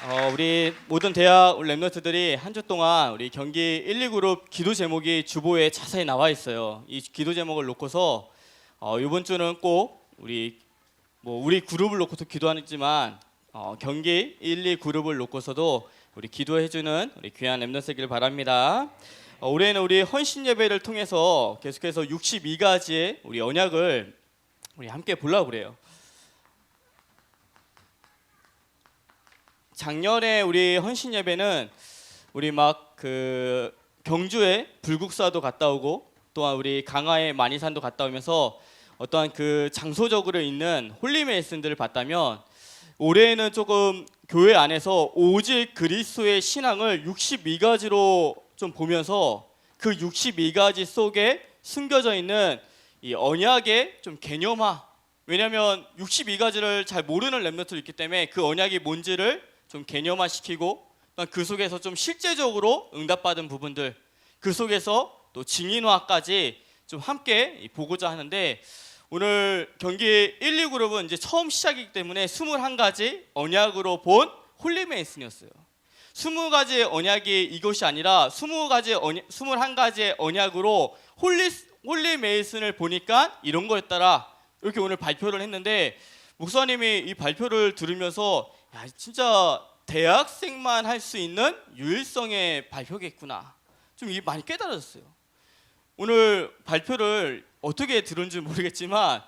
우리 모든 대학 랩런트들이 한 주 동안 우리 경기 1, 2그룹 기도 제목이 주보에 자세히 나와 있어요. 이 기도 제목을 놓고서 이번 주는 꼭 우리 그룹을 놓고서 기도하지만 경기 1, 2 그룹을 놓고서도 우리 기도해주는 우리 귀한 랩런트이길 바랍니다. 올해는 우리 헌신 예배를 통해서 계속해서 62가지의 우리 언약을 우리 함께 보려고 그래요. 작년에 우리 헌신 예배는 우리 경주에 불국사도 갔다 오고 또한 우리 강화에 만이산도 갔다 오면서 어떠한 그 장소적으로 있는 홀리메이슨들을 봤다면 올해는 조금 교회 안에서 오직 그리스도의 신앙을 62가지로 좀 보면서 그 62가지 속에 숨겨져 있는 이 언약의 좀 개념화. 왜냐하면 62가지를 잘 모르는 랩런트도 있기 때문에 그 언약이 뭔지를 좀 개념화시키고 그 속에서 좀 실제적으로 응답받은 부분들, 그 속에서 또 증인화까지 좀 함께 보고자 하는데, 오늘 경기 1, 2 그룹은 이제 처음 시작이기 때문에 21가지 언약으로 본 홀리메이슨이었어요. 20가지 언약이 이것이 아니라 21가지의 언약으로 홀리메이슨을 보니까 이런 거였더라. 이렇게 오늘 발표를 했는데, 목사님이 이 발표를 들으면서 야, 진짜 대학생만 할 수 있는 유일성의 발표겠구나. 좀 많이 깨달았어요. 오늘 발표를 어떻게 들은지 모르겠지만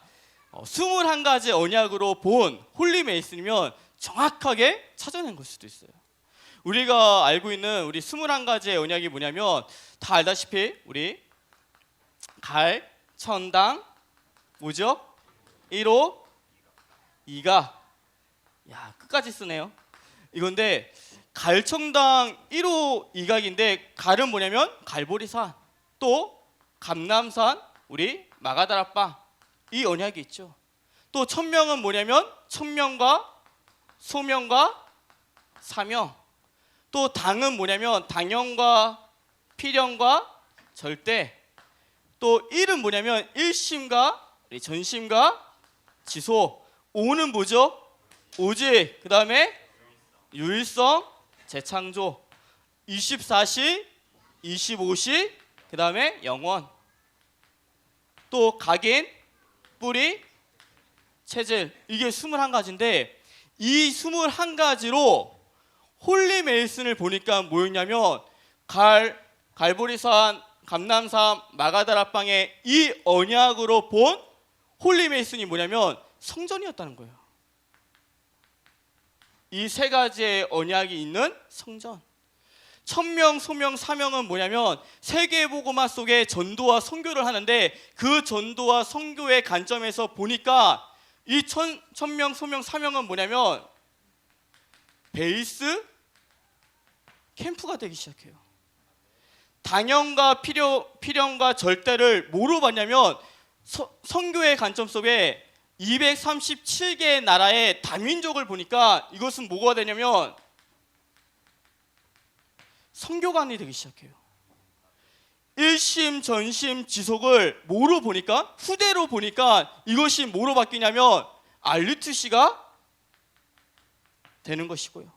21가지 언약으로 본 홀리메이슨이면 정확하게 찾아낸 걸 수도 있어요. 우리가 알고 있는 우리 21가지의 언약이 뭐냐면 다 알다시피 우리 갈, 천당, 뭐죠? 1호, 2가. 야, 끝까지 쓰네요. 이건데 갈청당 1호 2각인데 갈은 뭐냐면 갈보리산, 또 감남산, 우리 마가다락방, 이 언약이 있죠. 또 천명은 뭐냐면 천명과 소명과 사명. 또 당은 뭐냐면 당연과 필연과 절대. 또 일은 뭐냐면 일심과 전심과 지소. 오는 뭐죠? 오직. 그 다음에 유일성, 재창조. 24시, 25시, 그 다음에 영원. 또 각인, 뿌리, 체질. 이게 21가지인데 이 21가지로 홀리메이슨을 보니까 뭐였냐면 갈보리산, 감남산, 마가다락방의 이 언약으로 본 홀리메이슨이 뭐냐면 성전이었다는 거예요. 이 3가지의 언약이 있는 성전. 천명, 소명, 사명은 뭐냐면 세계복음화 속에 전도와 선교를 하는데 그 전도와 선교의 관점에서 보니까 이 천명, 소명, 사명은 뭐냐면 베이스 캠프가 되기 시작해요. 당연과 필연과 절대를 뭐로 봤냐면 선교의 관점 속에 237개의 나라의 다민족을 보니까 이것은 뭐가 되냐면 선교관이 되기 시작해요. 일심, 전심, 지속을 뭐로 보니까 후대로 보니까 이것이 뭐로 바뀌냐면 알리투시가 되는 것이고요.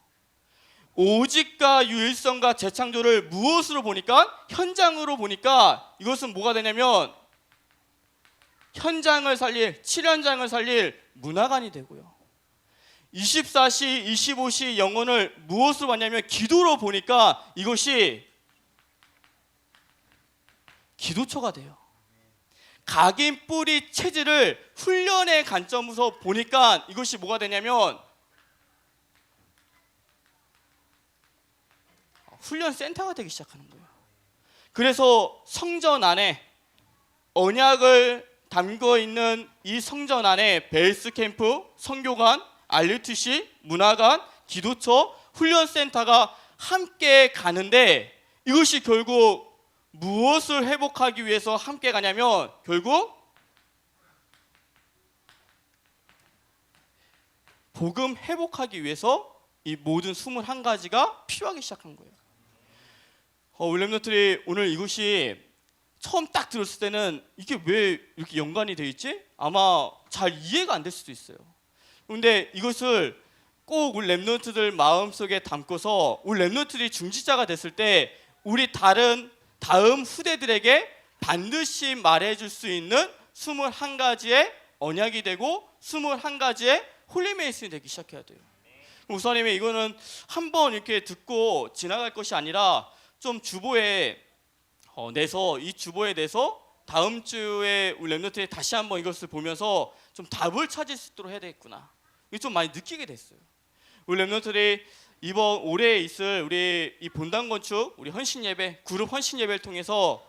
오직과 유일성과 재창조를 무엇으로 보니까 현장으로 보니까 이것은 뭐가 되냐면 현장을 살릴, 7현장을 살릴 문화관이 되고요. 24시, 25시 영혼을 무엇으로 봤냐면 기도로 보니까 이것이 기도처가 돼요. 각인, 뿌리, 체질을 훈련의 관점에서 보니까 이것이 뭐가 되냐면 훈련 센터가 되기 시작하는 거예요. 그래서 성전 안에 언약을 담고 있는 이 성전 안에 베이스 캠프, 선교관, 알리투시, 문화관, 기도처, 훈련센터가 함께 가는데 이것이 결국 무엇을 회복하기 위해서 함께 가냐면 결국 복음 회복하기 위해서 이 모든 21가지가 필요하기 시작한 거예요. 우리 랩런트들이 오늘 이것이 처음 딱 들었을 때는 이게 왜 이렇게 연관이 되어 있지? 아마 잘 이해가 안 될 수도 있어요. 그런데 이것을 꼭 우리 렘넌트들 마음속에 담고서 우리 렘넌트들이 중지자가 됐을 때 우리 다음 후대들에게 반드시 말해줄 수 있는 21가지의 언약이 되고 21가지의 홀리메이슨이 되기 시작해야 돼요. 목사님이 이거는 한번 이렇게 듣고 지나갈 것이 아니라 좀 주보에 내서 이 주보에 내서 다음 주에 우리 렘넌트들이 다시 한번 이것을 보면서 좀 답을 찾을 수 있도록 해야 되겠구나. 이거 좀 많이 느끼게 됐어요. 우리 렘넌트들이 이번 올해 있을 우리 이 본당 건축, 우리 헌신 예배, 그룹 헌신 예배를 통해서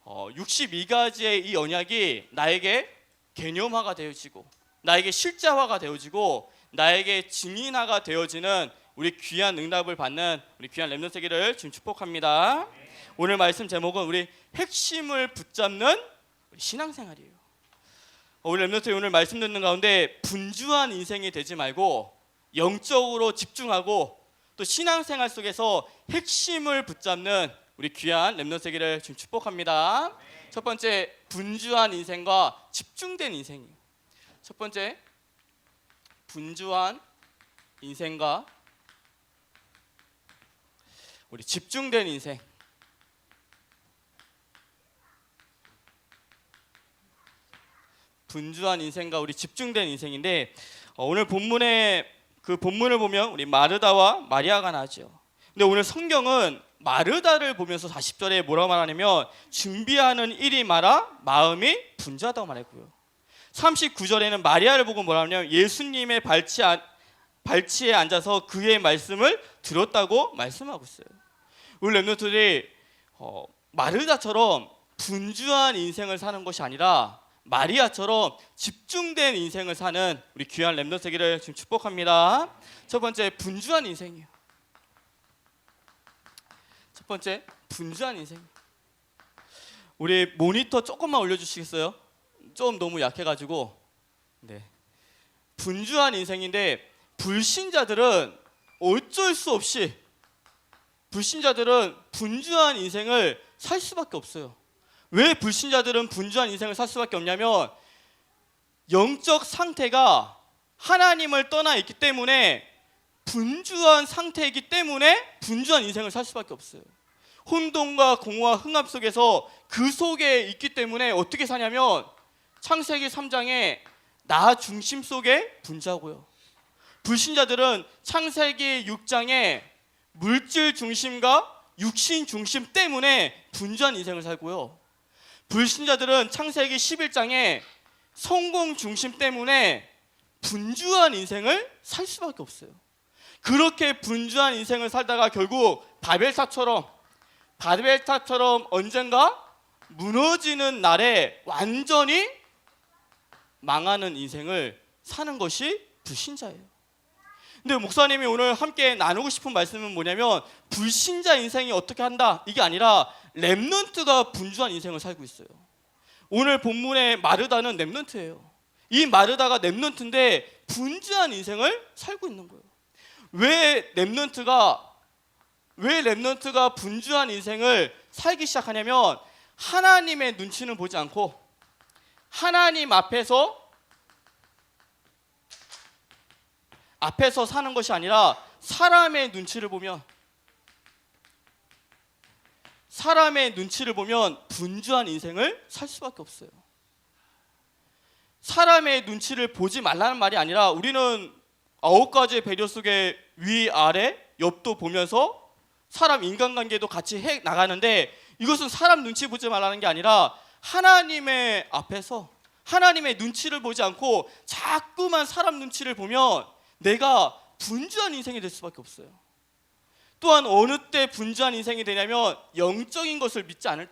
62가지의 이 언약이 나에게 개념화가 되어지고 나에게 실제화가 되어지고 나에게 증인화가 되어지는 우리 귀한 응답을 받는 우리 귀한 렘넌트 세계를 지금 축복합니다. 오늘 말씀 제목은 우리 핵심을 붙잡는 우리 신앙생활이에요. 우리 렘넌트 오늘 말씀 듣는 가운데 분주한 인생이 되지 말고 영적으로 집중하고 또 신앙생활 속에서 핵심을 붙잡는 우리 귀한 렘넌트 세계를 지금 축복합니다. 첫 번째, 분주한 인생과 집중된 인생이에요. 첫 번째, 분주한 인생과 우리 집중된 인생. 분주한 인생과 우리 집중된 인생인데 오늘 본문의 그 본문을 보면 우리 마르다와 마리아가 나죠. 근데 오늘 성경은 마르다를 보면서 40절에 뭐라고 말하냐면 준비하는 일이 많아 마음이 분주하다고 말했고요. 39절에는 마리아를 보고 뭐라 하냐면 예수님의 발치에 앉아서 그의 말씀을 들었다고 말씀하고 있어요. 우리 렘넌트들이 마르다처럼 분주한 인생을 사는 것이 아니라 마리아처럼 집중된 인생을 사는 우리 귀한 렘넌트 세계를 지금 축복합니다. 첫 번째, 분주한 인생이에요. 첫 번째, 분주한 인생. 우리 모니터 조금만 올려주시겠어요? 좀 너무 약해가지고. 네. 분주한 인생인데 불신자들은 어쩔 수 없이 분주한 인생을 살 수밖에 없어요. 왜 불신자들은 분주한 인생을 살 수밖에 없냐면 영적 상태가 하나님을 떠나 있기 때문에 분주한 상태이기 때문에 분주한 인생을 살 수밖에 없어요. 혼돈과 공허와 흥합 속에서 그 속에 있기 때문에 어떻게 사냐면 창세기 3장에 나 중심 속에 분주하고요. 불신자들은 창세기 6장에 물질 중심과 육신 중심 때문에 분주한 인생을 살고요. 불신자들은 창세기 11장에 성공 중심 때문에 분주한 인생을 살 수밖에 없어요. 그렇게 분주한 인생을 살다가 결국 바벨탑처럼 언젠가 무너지는 날에 완전히 망하는 인생을 사는 것이 불신자예요. 근데 목사님이 오늘 함께 나누고 싶은 말씀은 뭐냐면 불신자 인생이 어떻게 한다 이게 아니라 렘넌트가 분주한 인생을 살고 있어요. 오늘 본문의 마르다는 렘넌트예요. 이 마르다가 렘넌트인데 분주한 인생을 살고 있는 거예요. 왜 렘넌트가 분주한 인생을 살기 시작하냐면 하나님의 눈치는 보지 않고 하나님 앞에서 사는 것이 아니라 사람의 눈치를 보면 분주한 인생을 살 수밖에 없어요. 사람의 눈치를 보지 말라는 말이 아니라 우리는 9가지의 배려 속에 위, 아래, 옆도 보면서 사람 인간관계도 같이 해 나가는데 이것은 사람 눈치 보지 말라는 게 아니라 하나님의 앞에서 하나님의 눈치를 보지 않고 자꾸만 사람 눈치를 보면 내가 분주한 인생이 될 수밖에 없어요. 또한 어느 때 분주한 인생이 되냐면 영적인 것을 믿지 않을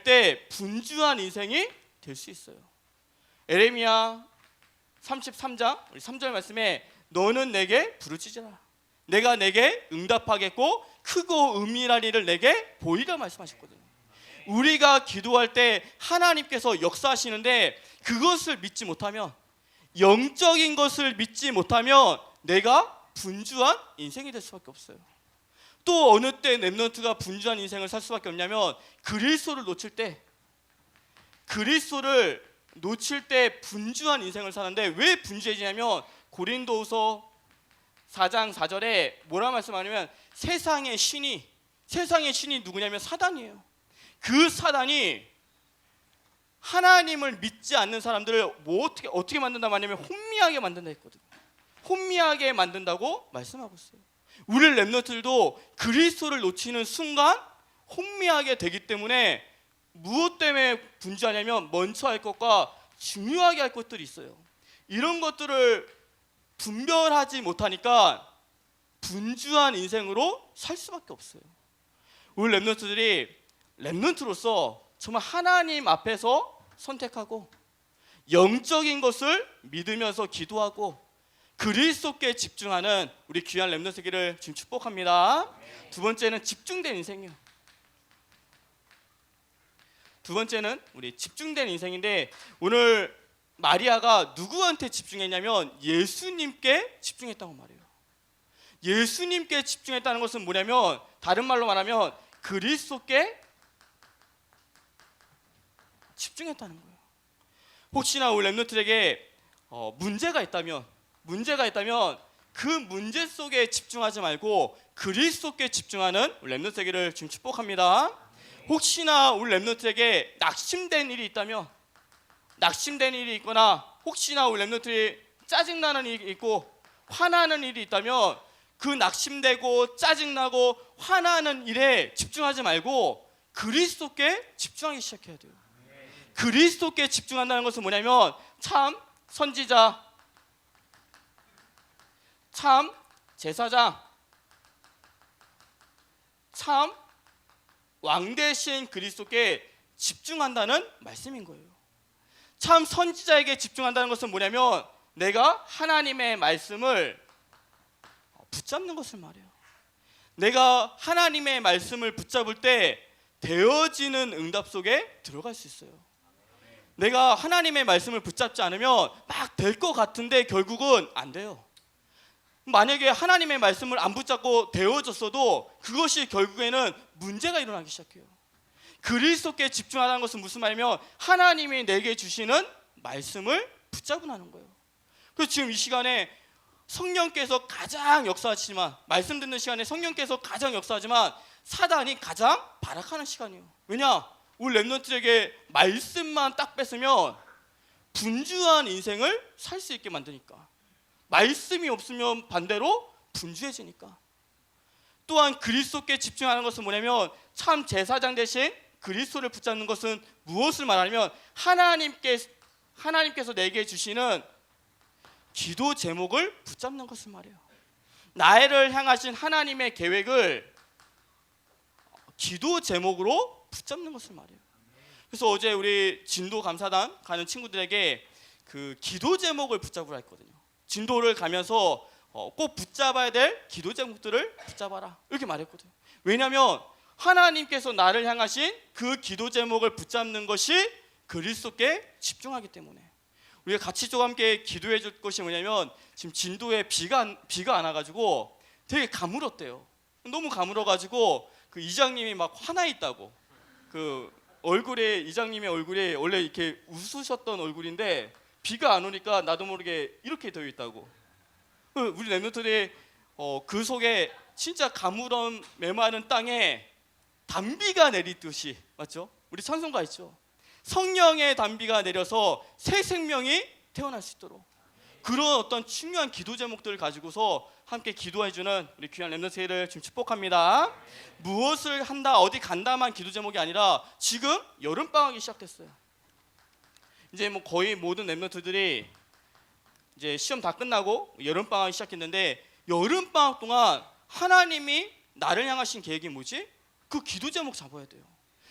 때 분주한 인생이 될 수 있어요. 에레미야 33장 3절 말씀에 너는 내게 부르짖으라 내가 내게 응답하겠고 크고 은밀한 일을 내게 보이라 말씀하셨거든요. 우리가 기도할 때 하나님께서 역사하시는데 그것을 믿지 못하면 영적인 것을 믿지 못하면 내가 분주한 인생이 될 수밖에 없어요. 또 어느 때 렘넌트가 분주한 인생을 살 수밖에 없냐면 그리스도를 놓칠 때 그리스도를 놓칠 때 분주한 인생을 사는데 왜 분주해지냐면 고린도후서 4장 4절에 뭐라 말씀하냐면 세상의 신이 누구냐면 사단이에요. 그 사단이 하나님을 믿지 않는 사람들을 어떻게 만든다 말하냐면 혼미하게 만든다 했거든요. 혼미하게 만든다고 말씀하고 있어요. 우리 렘넌트들도 그리스도를 놓치는 순간 혼미하게 되기 때문에 무엇 때문에 분주하냐면 먼저 할 것과 중요하게 할 것들이 있어요. 이런 것들을 분별하지 못하니까 분주한 인생으로 살 수밖에 없어요. 우리 렘넌트들이 렘넌트로서 정말 하나님 앞에서 선택하고 영적인 것을 믿으면서 기도하고 그리스도께 집중하는 우리 귀한 렘넌트기를 지금 축복합니다. 두 번째는 집중된 인생이에요. 두 번째는 우리 집중된 인생인데 오늘 마리아가 누구한테 집중했냐면 예수님께 집중했다고 말해요. 예수님께 집중했다는 것은 뭐냐면 다른 말로 말하면 그리스도께 집중했다는 거예요. 혹시나 우리 렘넌트에게 문제가 있다면 그 문제 속에 집중하지 말고 그리스도께 집중하는 우리 렘넌트에게를 지금 축복합니다. 혹시나 우리 렘넌트에게 낙심된 일이 있거나 혹시나 우리 렘넌트에 짜증나는 일이 있고 화나는 일이 있다면 그 낙심되고 짜증나고 화나는 일에 집중하지 말고 그리스도께 집중하기 시작해야 돼요. 그리스도께 집중한다는 것은 뭐냐면 참 선지자, 참 제사장, 참 왕 대신 그리스도께 집중한다는 말씀인 거예요. 참 선지자에게 집중한다는 것은 뭐냐면 내가 하나님의 말씀을 붙잡는 것을 말해요. 내가 하나님의 말씀을 붙잡을 때 되어지는 응답 속에 들어갈 수 있어요. 내가 하나님의 말씀을 붙잡지 않으면 막 될 것 같은데 결국은 안 돼요. 만약에 하나님의 말씀을 안 붙잡고 되어졌어도 그것이 결국에는 문제가 일어나기 시작해요. 그리스도께 집중하는 것은 무슨 말이냐면 하나님이 내게 주시는 말씀을 붙잡으라는 거예요. 그래서 지금 이 시간에 성령께서 가장 역사하시지만 말씀 듣는 시간에 성령께서 가장 역사하지만 사단이 가장 발악하는 시간이에요. 왜냐? 우리 렘넌트에게 말씀만 딱 뺏으면 분주한 인생을 살 수 있게 만드니까. 말씀이 없으면 반대로 분주해지니까. 또한 그리스도께 집중하는 것은 뭐냐면 참 제사장 대신 그리스도를 붙잡는 것은 무엇을 말하냐면 하나님께서 내게 주시는 기도 제목을 붙잡는 것을 말해요. 나를 향하신 하나님의 계획을 기도 제목으로 붙잡는 것을 말해요. 그래서 어제 우리 진도 감사단 가는 친구들에게 그 기도 제목을 붙잡으라 했거든요. 진도를 가면서 꼭 붙잡아야 될 기도 제목들을 붙잡아라 이렇게 말했거든요. 왜냐하면 하나님께서 나를 향하신 그 기도 제목을 붙잡는 것이 그리스도께 집중하기 때문에 우리가 같이 좀 함께 기도해 줄 것이 뭐냐면 지금 진도에 비가 안 와가지고 되게 가물었대요. 너무 가물어가지고 그 이장님이 막 화나 있다고. 그 얼굴에 이장님의 얼굴이 원래 이렇게 웃으셨던 얼굴인데 비가 안 오니까 나도 모르게 이렇게 되어 있다고. 우리 렘넌트들이 그 속에 진짜 가물은 메마른 땅에 단비가 내리듯이 맞죠? 우리 찬송가 있죠? 성령의 단비가 내려서 새 생명이 태어날 수 있도록 그런 어떤 중요한 기도 제목들을 가지고서 함께 기도해주는 우리 귀한 렘넌트를 지금 축복합니다. 무엇을 한다 어디 간다만 기도 제목이 아니라 지금 여름방학이 시작됐어요. 이제 뭐 거의 모든 렘넌트들이 이제 시험 다 끝나고 여름방학이 시작했는데 여름방학 동안 하나님이 나를 향하신 계획이 뭐지? 그 기도 제목 잡아야 돼요.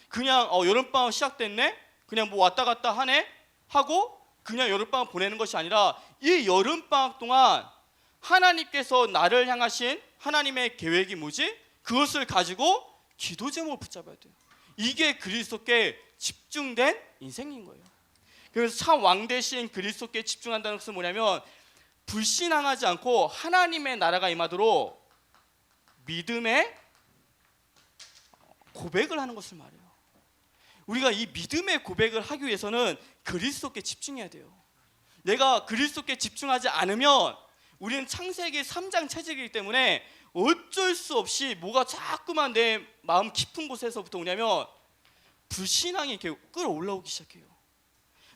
그냥 여름방학 시작됐네? 그냥 뭐 왔다 갔다 하네? 하고 그냥 여름방학 보내는 것이 아니라 이 여름방학 동안 하나님께서 나를 향하신 하나님의 계획이 뭐지? 그것을 가지고 기도 제목을 붙잡아야 돼요. 이게 그리스도께 집중된 인생인 거예요. 그래서 참 왕 대신 그리스도께 집중한다는 것은 뭐냐면 불신앙하지 않고 하나님의 나라가 임하도록 믿음의 고백을 하는 것을 말해요. 우리가 이 믿음의 고백을 하기 위해서는 그리스도께 집중해야 돼요. 내가 그리스도께 집중하지 않으면 우리는 창세기 3장 체질이기 때문에 어쩔 수 없이 뭐가 자꾸만 내 마음 깊은 곳에서부터 오냐면 불신앙이 이렇게 끌어올라오기 시작해요.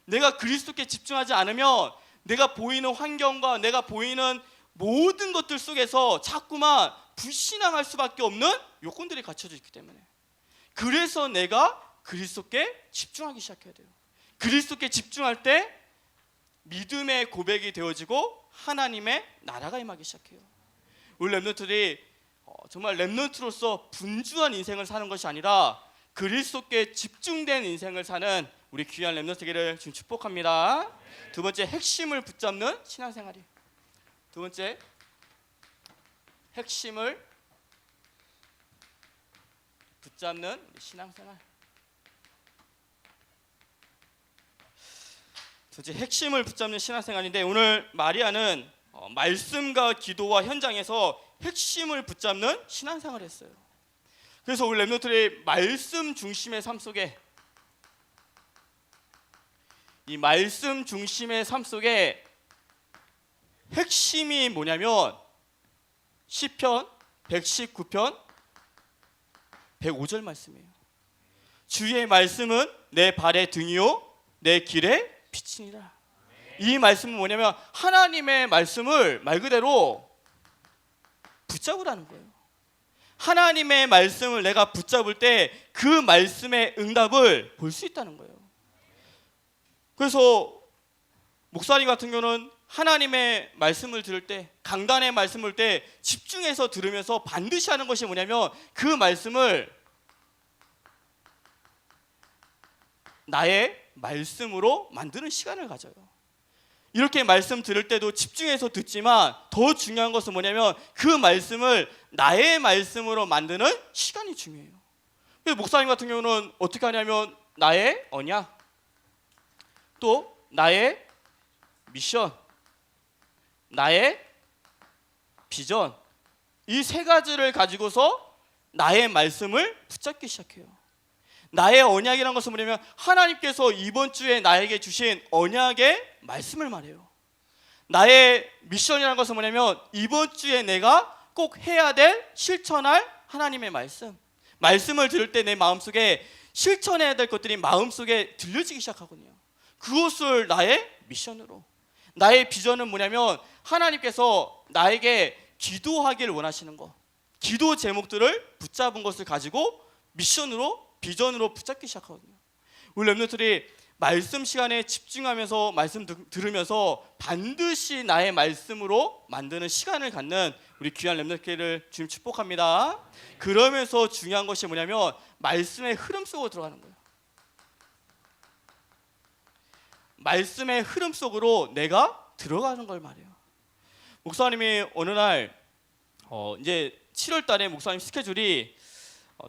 내가 그리스도께 집중하지 않으면 내가 보이는 환경과 내가 보이는 모든 것들 속에서 자꾸만 불신앙할 수밖에 없는 요건들이 갖춰져 있기 때문에, 그래서 내가 그리스도께 집중하기 시작해야 돼요. 그리스도께 집중할 때 믿음의 고백이 되어지고 하나님의 나라가 임하기 시작해요. 우리 렘넌트들이 정말 렘넌트로서 분주한 인생을 사는 것이 아니라 그리스도께 집중된 인생을 사는 우리 귀한 렘넌트기를 지금 축복합니다. 두 번째, 핵심을 붙잡는 신앙생활이. 두 번째, 핵심을 붙잡는 우리 신앙생활. 두 번째, 핵심을 붙잡는 신앙생활인데, 오늘 마리아는 말씀과 기도와 현장에서 핵심을 붙잡는 신앙생활을 했어요. 그래서 우리 렘넌트들이 말씀 중심의 삶 속에, 이 말씀 중심의 삶 속에 핵심이 뭐냐면 시편 119편 105절 말씀이에요. 주의 말씀은 내 발의 등이요 내 길의 빛이니라. 이 말씀은 뭐냐면 하나님의 말씀을 말 그대로 붙잡으라는 거예요. 하나님의 말씀을 내가 붙잡을 때 그 말씀의 응답을 볼 수 있다는 거예요. 그래서 목사님 같은 경우는 하나님의 말씀을 들을 때, 강단의 말씀을 때 집중해서 들으면서 반드시 하는 것이 뭐냐면 그 말씀을 나의 말씀으로 만드는 시간을 가져요. 이렇게 말씀 들을 때도 집중해서 듣지만 더 중요한 것은 뭐냐면 그 말씀을 나의 말씀으로 만드는 시간이 중요해요. 그래서 목사님 같은 경우는 어떻게 하냐면 나의 언약, 또 나의 미션, 나의 비전, 이 세 가지를 가지고서 나의 말씀을 붙잡기 시작해요. 나의 언약이라는 것은 뭐냐면 하나님께서 이번 주에 나에게 주신 언약의 말씀을 말해요. 나의 미션이라는 것은 뭐냐면 이번 주에 내가 꼭 해야 될, 실천할 하나님의 말씀을 들을 때 내 마음속에 실천해야 될 것들이 마음속에 들려지기 시작하거든요. 그것을 나의 미션으로, 나의 비전은 뭐냐면 하나님께서 나에게 기도하기를 원하시는 것, 기도 제목들을 붙잡은 것을 가지고 미션으로, 비전으로 붙잡기 시작하거든요. 우리 렘넌트들이 말씀 시간에 집중하면서 말씀 들으면서 반드시 나의 말씀으로 만드는 시간을 갖는 우리 귀한 렘넌트를 주님 축복합니다. 그러면서 중요한 것이 뭐냐면 말씀의 흐름 속으로 들어가는 거예요. 말씀의 흐름 속으로 내가 들어가는 걸 말해요. 목사님이 어느 날 이제 7월 달에 목사님 스케줄이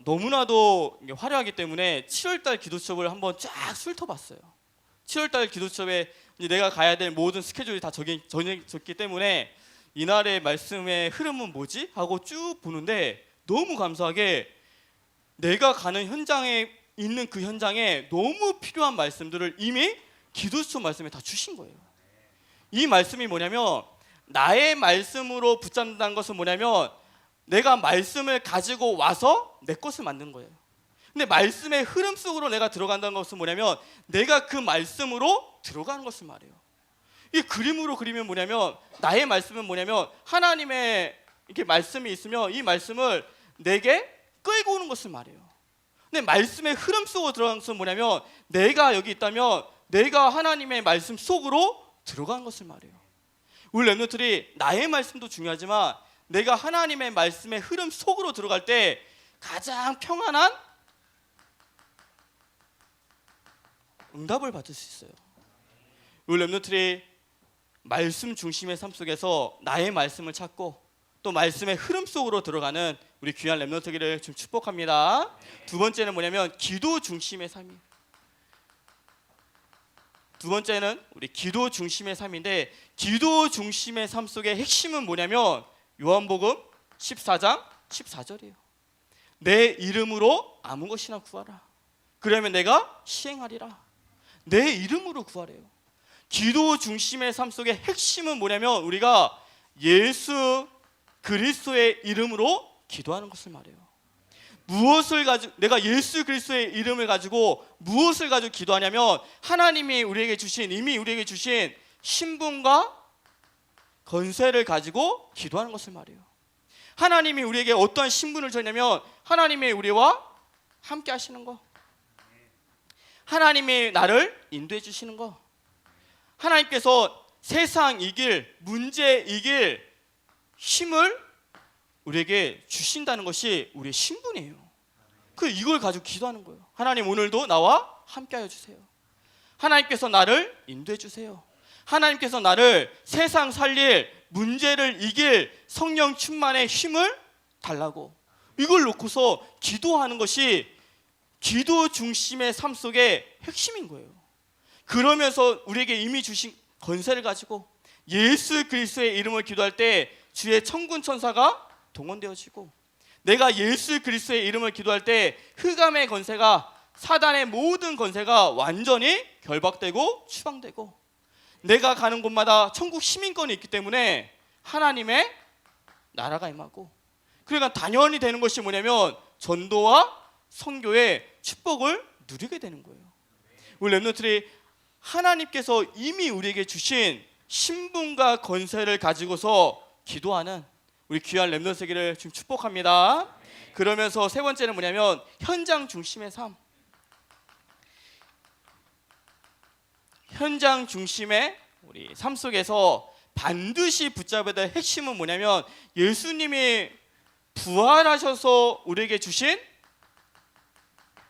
너무나도 화려하기 때문에 7월 달 기도첩을 한번 쫙 훑어봤어요. 7월 달 기도첩에 이제 내가 가야 될 모든 스케줄이 다 정해졌기 때문에 이날의 말씀의 흐름은 뭐지? 하고 쭉 보는데 너무 감사하게 내가 가는 현장에 있는 그 현장에 너무 필요한 말씀들을 이미 기도수첩 말씀에 다 주신 거예요. 이 말씀이 뭐냐면 나의 말씀으로 붙잡는다는 것은 뭐냐면 내가 말씀을 가지고 와서 내 것을 만든 거예요. 근데 말씀의 흐름 속으로 내가 들어간다는 것은 뭐냐면 내가 그 말씀으로 들어가는 것을 말해요. 이 그림으로 그리면 뭐냐면 나의 말씀은 뭐냐면 하나님의 이렇게 말씀이 있으면 이 말씀을 내게 끌고 오는 것을 말해요. 근데 말씀의 흐름 속으로 들어가는 것은 뭐냐면 내가 여기 있다면 내가 하나님의 말씀 속으로 들어간 것을 말해요. 우리 렘넌트들이 나의 말씀도 중요하지만 내가 하나님의 말씀의 흐름 속으로 들어갈 때 가장 평안한 응답을 받을 수 있어요. 우리 렘넌트들이 말씀 중심의 삶 속에서 나의 말씀을 찾고 또 말씀의 흐름 속으로 들어가는 우리 귀한 렘넌트기를 좀 축복합니다. 두 번째는 뭐냐면 기도 중심의 삶이에요. 두 번째는 우리 기도 중심의 삶인데 기도 중심의 삶 속의 핵심은 뭐냐면 요한복음 14장 14절이에요. 내 이름으로 아무 것이나 구하라. 그러면 내가 시행하리라. 내 이름으로 구하래요. 기도 중심의 삶 속의 핵심은 뭐냐면 우리가 예수 그리스도의 이름으로 기도하는 것을 말해요. 무엇을 가지고, 내가 예수 그리스도의 이름을 가지고 무엇을 가지고 기도하냐면 하나님이 우리에게 주신, 이미 우리에게 주신 신분과 권세를 가지고 기도하는 것을 말해요. 하나님이 우리에게 어떠한 신분을 줬냐면 하나님이 우리와 함께 하시는 거, 하나님이 나를 인도해 주시는 거, 하나님께서 세상 이길, 문제 이길 힘을 우리에게 주신다는 것이 우리의 신분이에요. 이걸 가지고 기도하는 거예요. 하나님, 오늘도 나와 함께하여 주세요. 하나님께서 나를 인도해 주세요. 하나님께서 나를 세상 살릴, 문제를 이길 성령 충만의 힘을 달라고. 이걸 놓고서 기도하는 것이 기도 중심의 삶 속의 핵심인 거예요. 그러면서 우리에게 이미 주신 권세를 가지고 예수 그리스도의 이름을 기도할 때 주의 천군 천사가 동원되어지고, 내가 예수 그리스도의 이름을 기도할 때 흑암의 권세가, 사단의 모든 권세가 완전히 결박되고 추방되고, 내가 가는 곳마다 천국 시민권이 있기 때문에 하나님의 나라가 임하고, 그러니까 당연히 되는 것이 뭐냐면 전도와 선교의 축복을 누리게 되는 거예요. 우리 렘넌트들이 하나님께서 이미 우리에게 주신 신분과 권세를 가지고서 기도하는 우리 귀한 렘넌트 세계를 지금 축복합니다. 그러면서 세 번째는 뭐냐면 현장 중심의 삶. 현장 중심의 우리 삶 속에서 반드시 붙잡아야 될 핵심은 뭐냐면 예수님이 부활하셔서 우리에게 주신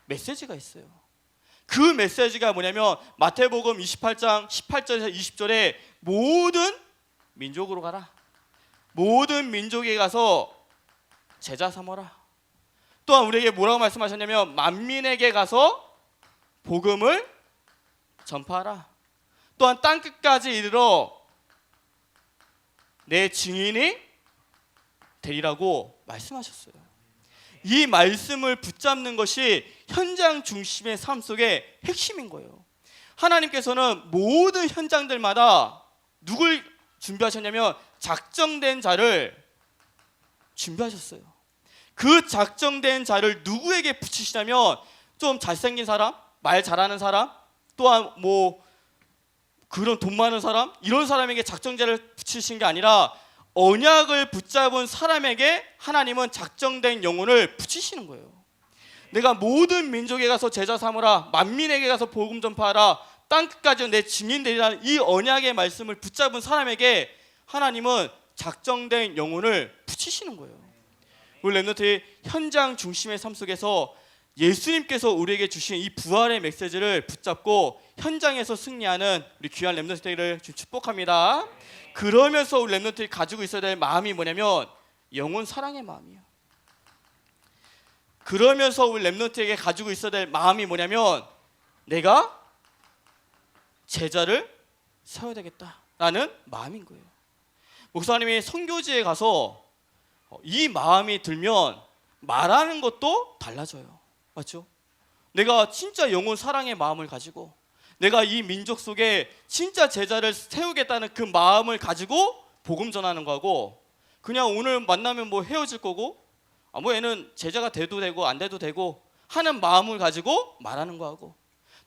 메시지가 있어요. 그 메시지가 뭐냐면 마태복음 28장 18절에서 20절에 모든 민족으로 가라. 모든 민족에 가서 제자 삼어라. 또한 우리에게 뭐라고 말씀하셨냐면 만민에게 가서 복음을 전파하라. 또한 땅끝까지 이르러 내 증인이 되리라고 말씀하셨어요. 이 말씀을 붙잡는 것이 현장 중심의 삶 속의 핵심인 거예요. 하나님께서는 모든 현장들마다 누굴 준비하셨냐면 작정된 자를 준비하셨어요. 그 작정된 자를 누구에게 붙이시냐면 좀 잘생긴 사람, 말 잘하는 사람, 또한 뭐 그런 돈 많은 사람, 이런 사람에게 작정자를 붙이신 게 아니라 언약을 붙잡은 사람에게 하나님은 작정된 영혼을 붙이시는 거예요. 내가 모든 민족에 가서 제자 삼으라, 만민에게 가서 복음 전파하라, 땅끝까지 내 증인 되리라는 이 언약의 말씀을 붙잡은 사람에게 하나님은 작정된 영혼을 붙이시는 거예요. 우리 렘넌트의 현장 중심의 삶 속에서 예수님께서 우리에게 주신 이 부활의 메시지를 붙잡고 현장에서 승리하는 우리 귀한 렘넌트들을 축복합니다. 그러면서 우리 렘넌트들이 가지고 있어야 될 마음이 뭐냐면 영혼 사랑의 마음이에요. 그러면서 우리 렘넌트에게 가지고 있어야 될 마음이 뭐냐면 내가 제자를 세워야 되겠다라는 마음인 거예요. 목사님이 선교지에 가서 이 마음이 들면 말하는 것도 달라져요. 맞죠? 내가 진짜 영혼 사랑의 마음을 가지고 내가 이 민족 속에 진짜 제자를 세우겠다는 그 마음을 가지고 복음 전하는 거하고, 그냥 오늘 만나면 뭐 헤어질 거고 뭐 얘는 제자가 돼도 되고 안 돼도 되고 하는 마음을 가지고 말하는 거하고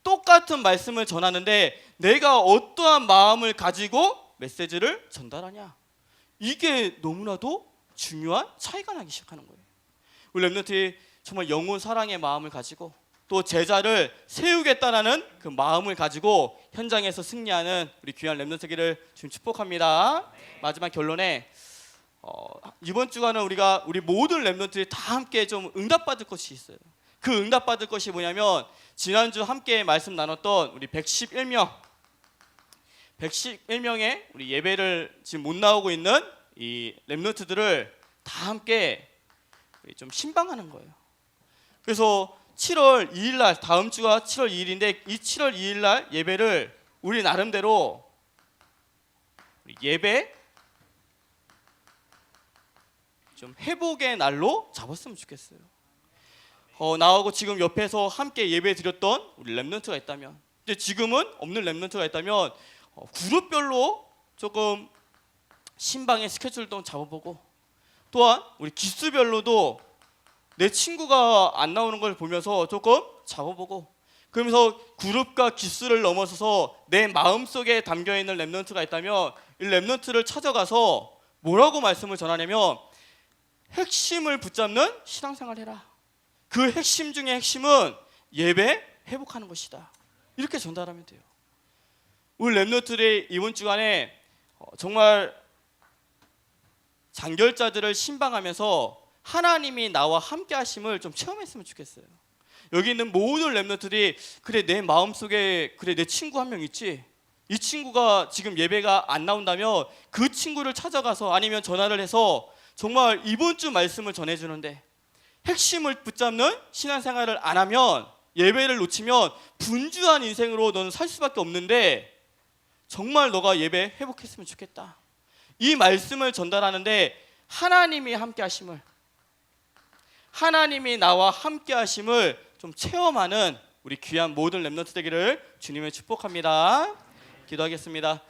똑같은 말씀을 전하는데 내가 어떠한 마음을 가지고 메시지를 전달하냐, 이게 너무나도 중요한 차이가 나기 시작하는 거예요. 우리 렘넌트들이 정말 영혼 사랑의 마음을 가지고 또 제자를 세우겠다라는 그 마음을 가지고 현장에서 승리하는 우리 귀한 렘넌트 세계를 지금 축복합니다. 마지막 결론에 이번 주간은 우리 모든 렘넌트들이 다 함께 좀 응답받을 것이 있어요. 그 응답받을 것이 뭐냐면 지난주 함께 말씀 나눴던 우리 111명의 우리 예배를 지금 못 나오고 있는 이 렘넌트들을 다 함께 좀 신방하는 거예요. 그래서 7월 2일 날, 다음 주가 7월 2일인데 이 7월 2일 날 예배를 우리 나름대로 예배 좀 회복의 날로 잡았으면 좋겠어요. 나하고 지금 옆에서 함께 예배 드렸던 우리 렘넌트가 있다면 근데 지금은 없는 렘넌트가 있다면 그룹별로 조금 신방의 스케줄도 잡아보고, 또한 우리 기수별로도 내 친구가 안 나오는 걸 보면서 조금 잡아보고, 그러면서 그룹과 기수를 넘어서서 내 마음속에 담겨있는 렘넌트가 있다면 이 렘넌트를 찾아가서 뭐라고 말씀을 전하냐면, 핵심을 붙잡는 신앙생활 해라. 그 핵심 중에 핵심은 예배 회복하는 것이다. 이렇게 전달하면 돼요. 우리 렘넌트들이 이번 주간에 정말 장결자들을 신방하면서 하나님이 나와 함께 하심을 좀 체험했으면 좋겠어요. 여기 있는 모든 렘넌트들이, 그래 내 마음속에 그래 내 친구 한 명 있지, 이 친구가 지금 예배가 안 나온다면 그 친구를 찾아가서 아니면 전화를 해서 정말 이번 주 말씀을 전해주는데, 핵심을 붙잡는 신앙생활을 안 하면, 예배를 놓치면 분주한 인생으로 너는 살 수밖에 없는데 정말 너가 예배 회복했으면 좋겠다. 이 말씀을 전달하는데 하나님이 함께 하심을, 하나님이 나와 함께 하심을 좀 체험하는 우리 귀한 모든 렘넌트 되기를 주님의 축복합니다. 기도하겠습니다.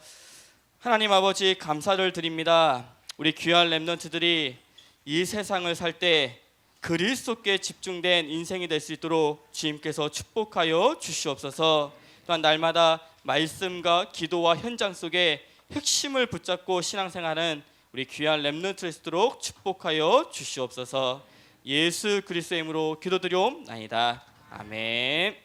하나님 아버지, 감사를 드립니다. 우리 귀한 렘넌트들이 이 세상을 살 때 그리스도께 집중된 인생이 될 수 있도록 주님께서 축복하여 주시옵소서. 또한 날마다 말씀과 기도와 현장 속에 핵심을 붙잡고 신앙생활하는 우리 귀한 렘넌트를 있도록 축복하여 주시옵소서. 예수 그리스도의 이름으로 기도드리옵나이다. 아멘.